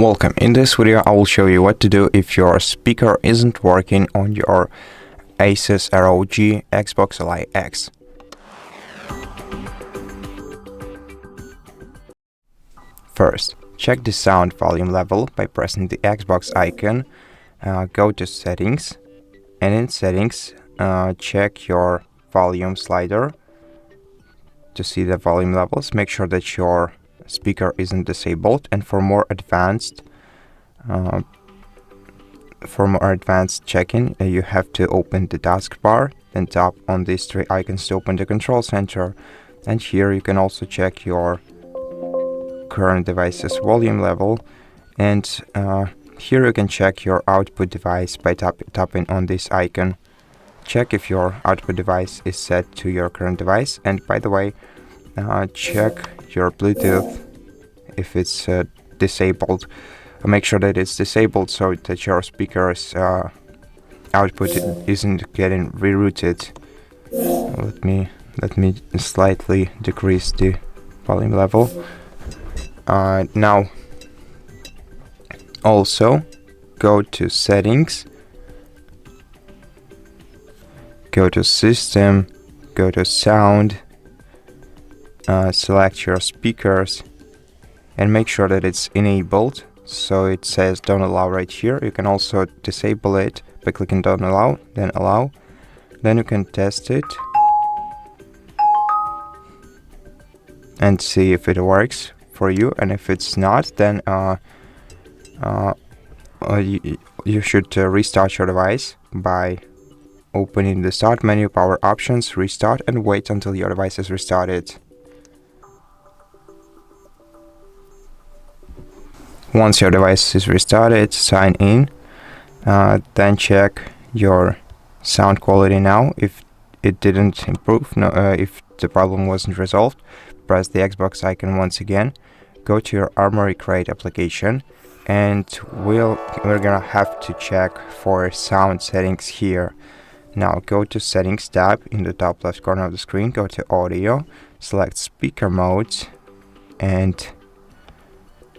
Welcome. In this video I will show you what to do if your speaker isn't working on your ASUS ROG Xbox Li X. First, check the sound volume level by pressing the Xbox icon. Go to settings, and in settings check your volume slider to see the volume levels. Make sure that your speaker isn't disabled, and for more advanced checking, you have to open the taskbar and tap on these three icons to open the control center. And here you can also check your current device's volume level, and here you can check your output device by tapping on this icon. Check if your output device is set to your current device, and by the way, check your Bluetooth if it's disabled. Make sure that it's disabled so that your speaker's output isn't getting rerouted. Let me slightly decrease the volume level. Now also go to settings, go to system, go to sound, select your speakers and make sure that it's enabled. So it says don't allow right here. You can also disable it by clicking don't allow, then allow. Then you can test it and see if it works for you, and if it's not, then you should restart your device by opening the start menu, power options, restart, and wait until your device is restarted. Once your device is restarted, sign in, then check your sound quality. Now if it didn't improve, if the problem wasn't resolved, press the Xbox icon once again, go to your Armory Crate application, and we're gonna have to check for sound settings here. Now go to settings tab in the top left corner of the screen, go to audio, select speaker modes, and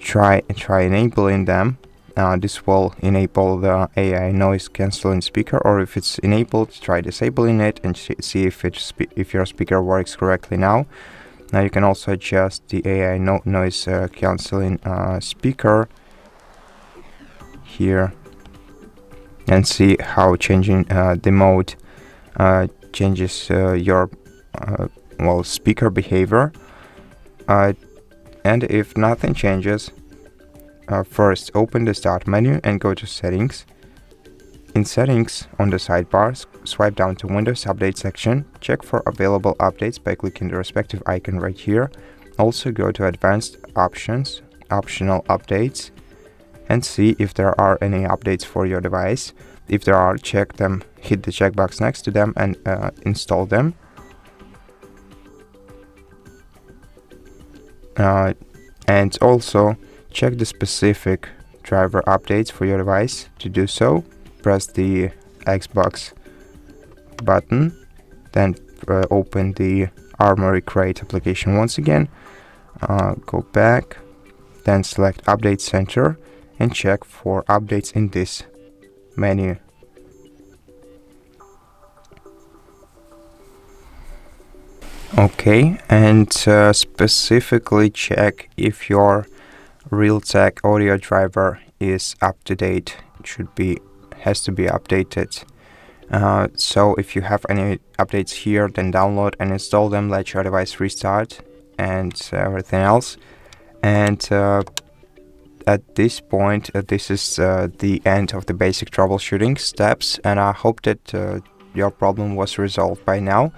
try enabling them. This will enable the AI noise cancelling speaker, or if it's enabled, try disabling it and see if your speaker works correctly now. Now you can also adjust the AI noise cancelling speaker here and see how changing the mode changes your speaker behavior. And if nothing changes, first open the start menu and go to settings. In settings, on the sidebar, swipe down to Windows Update section, check for available updates by clicking the respective icon right here. Also go to advanced options, optional updates, and see if there are any updates for your device. If there are, check them, hit the checkbox next to them and install them. And also check the specific driver updates for your device. To do so, press the Xbox button, then open the Armory Crate application once again, go back, then select Update Center and check for updates in this menu. Okay, and specifically check if your Realtek audio driver is up to date. It has to be updated. So if you have any updates here, then download and install them, let your device restart and everything else. And at this point, this is the end of the basic troubleshooting steps, and I hope that your problem was resolved by now.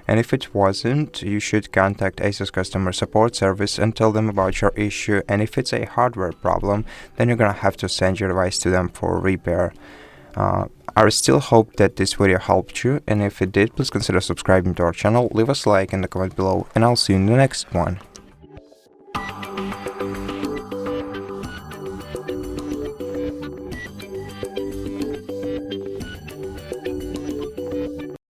And if it wasn't, you should contact ASUS customer support service and tell them about your issue. And if it's a hardware problem, then you're gonna have to send your device to them for repair. I still hope that this video helped you, and if it did, please consider subscribing to our channel, leave us a like in the comment below, and I'll see you in the next one.